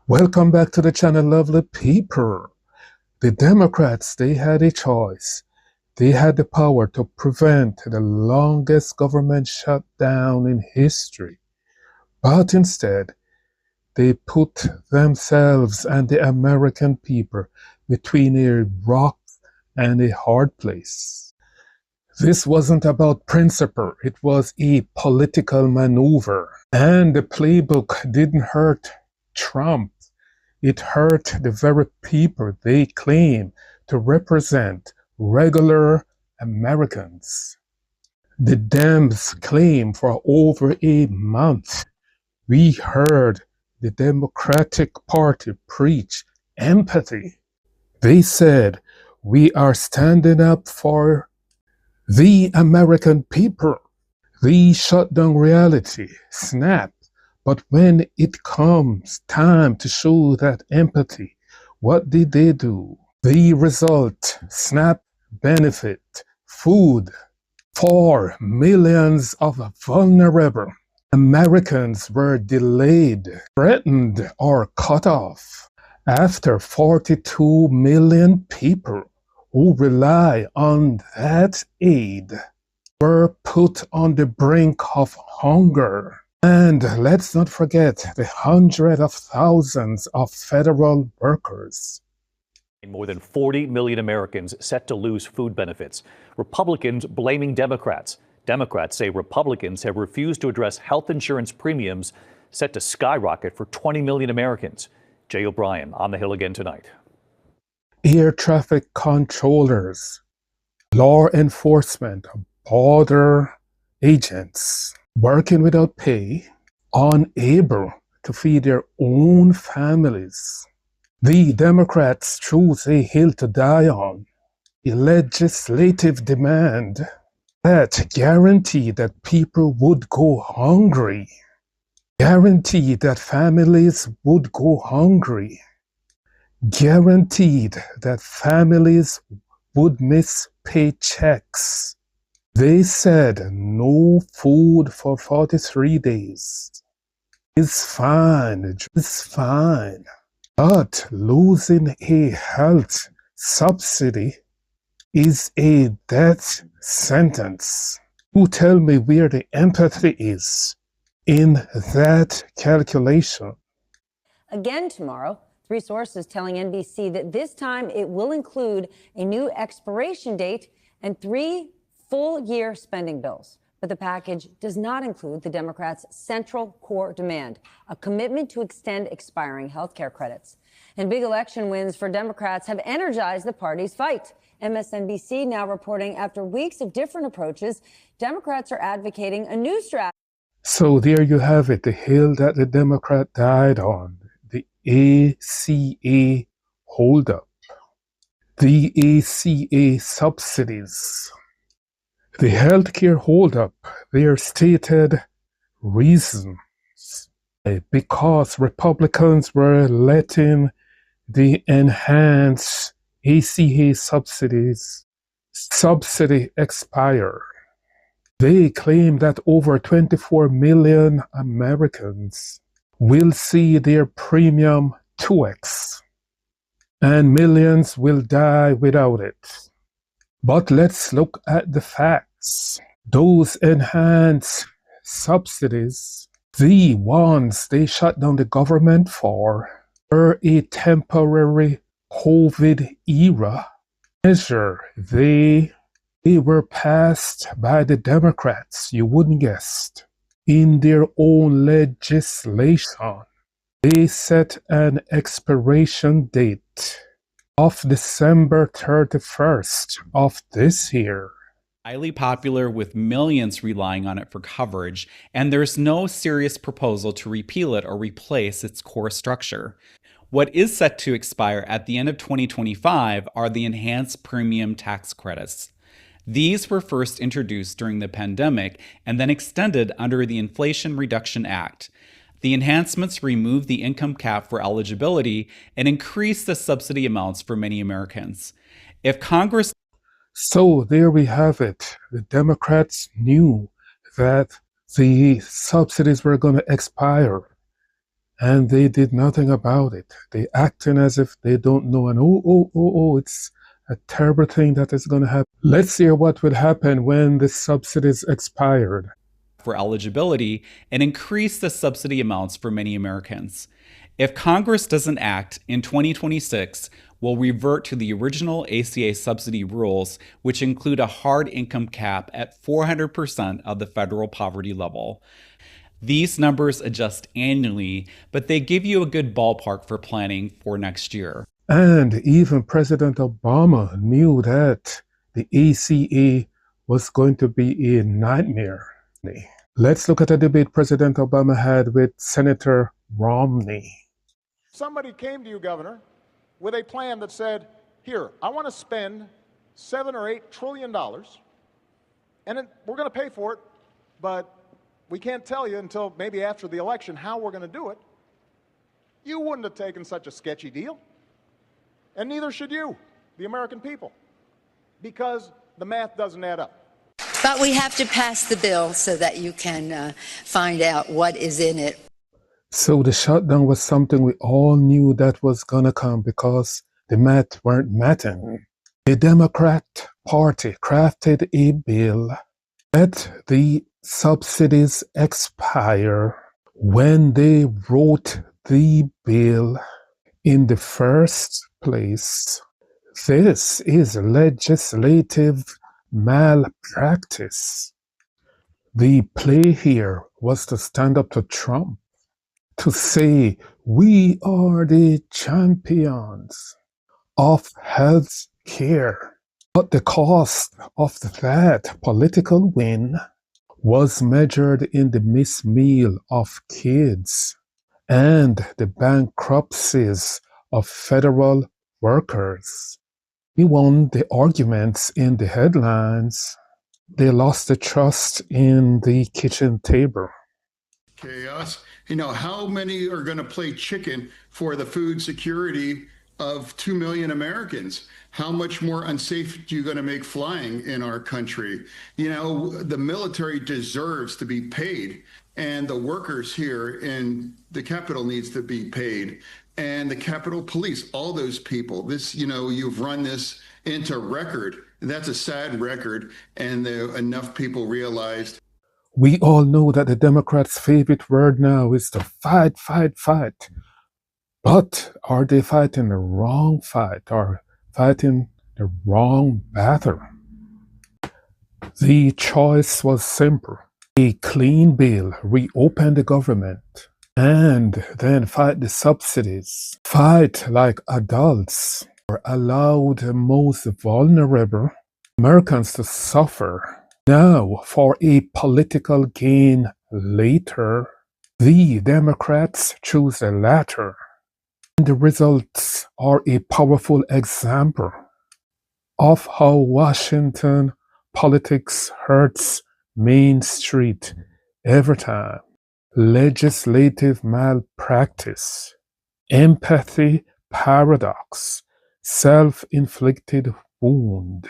Welcome back to the channel, lovely people. The Democrats, they had a choice. They had the power to prevent the longest government shutdown in history. But instead, they put themselves and the American people between a rock and a hard place. This wasn't about principle, it was a political maneuver. And the playbook didn't hurt Trump. It hurt the very people they claim to represent, regular Americans. The Dems claim for over a month we heard the Democratic Party preach empathy. They said we are standing up for the American people. The shutdown reality snapped. But when it comes time to show that empathy, what did they do? The result, SNAP benefit, food for millions of vulnerable Americans were delayed, threatened, or cut off after 42 million people who rely on that aid were put on the brink of hunger. And let's not forget the hundreds of thousands of federal workers. More than 40 million Americans set to lose food benefits. Republicans blaming Democrats. Democrats say Republicans have refused to address health insurance premiums set to skyrocket for 20 million Americans. Jay O'Brien on the Hill again tonight. Air traffic controllers, law enforcement, border agents working without pay, unable to feed their own families. The Democrats chose a hill to die on, a legislative demand that guaranteed that people would go hungry, guaranteed that families would go hungry, guaranteed that families would miss paychecks. They said no food for 43 days. It's fine, it's fine. But losing a health subsidy is a death sentence. You tell me where the empathy is in that calculation. Again tomorrow, three sources telling NBC that this time it will include a new expiration date and 3 full-year spending bills. But the package does not include the Democrats' central core demand, a commitment to extend expiring health care credits. And big election wins for Democrats have energized the party's fight. MSNBC now reporting after weeks of different approaches, Democrats are advocating a new strategy. So there you have it, the hill that the Democrat died on, the ACA holdup, the ACA subsidies. The healthcare holdup, their stated reasons, because Republicans were letting the enhanced ACA subsidy expire. They claim that over 24 million Americans will see their premium 2x, and millions will die without it. But let's look at the facts. Those enhanced subsidies, the ones they shut down the government for, were a temporary COVID era measure. They were passed by the Democrats, you wouldn't guess, in their own legislation. They set an expiration date of December 31st of this year. Highly popular with millions relying on it for coverage, and there's no serious proposal to repeal it or replace its core structure. What is set to expire at the end of 2025 are the enhanced premium tax credits. These were first introduced during the pandemic and then extended under the Inflation Reduction Act. The enhancements remove the income cap for eligibility and increase the subsidy amounts for many Americans. If Congress... So there we have it. The Democrats knew that the subsidies were going to expire. and they did nothing about it. They acting as if they don't know, and it's a terrible thing that is going to happen. Let's hear what will happen when the subsidies expired. For eligibility and increase the subsidy amounts for many Americans. If Congress doesn't act in 2026, we'll revert to the original ACA subsidy rules, which include a hard income cap at 400% of the federal poverty level. These numbers adjust annually, but they give you a good ballpark for planning for next year. And even President Obama knew that the ACA was going to be a nightmare. Let's look at a debate President Obama had with Senator Romney. Somebody came to you, Governor, with a plan that said, here, I want to spend $7 or $8 trillion, and we're going to pay for it, but we can't tell you until maybe after the election how we're going to do it. You wouldn't have taken such a sketchy deal, and neither should you, the American people, because the math doesn't add up. But we have to pass the bill so that you can find out what is in it. So the shutdown was something we all knew that was gonna come because the math weren't matching. The Democrat Party crafted a bill that the subsidies expire. When they wrote the bill in the first place, this is legislative malpractice. The play here was to stand up to Trump, to say we are the champions of health care. But the cost of that political win was measured in the missed meal of kids and the bankruptcies of federal workers. He won the arguments in the headlines. They lost the trust in the kitchen table. Chaos. How many are going to play chicken for the food security of 2 million Americans? How much more unsafe are you going to make flying in our country? The military deserves to be paid, and the workers here in the Capitol needs to be paid. And the Capitol Police, all those people, you've run this into record. That's a sad record. And enough people realized. We all know that the Democrats' favorite word now is to fight, fight, fight. But are they fighting the wrong fight or fighting the wrong battle? The choice was simple. A clean bill, reopen the government, and then fight the subsidies. Fight like adults, or allow the most vulnerable Americans to suffer. Now, for a political gain later, the Democrats choose the latter. And the results are a powerful example of how Washington politics hurts Main Street every time. Legislative malpractice, empathy paradox, self-inflicted wound.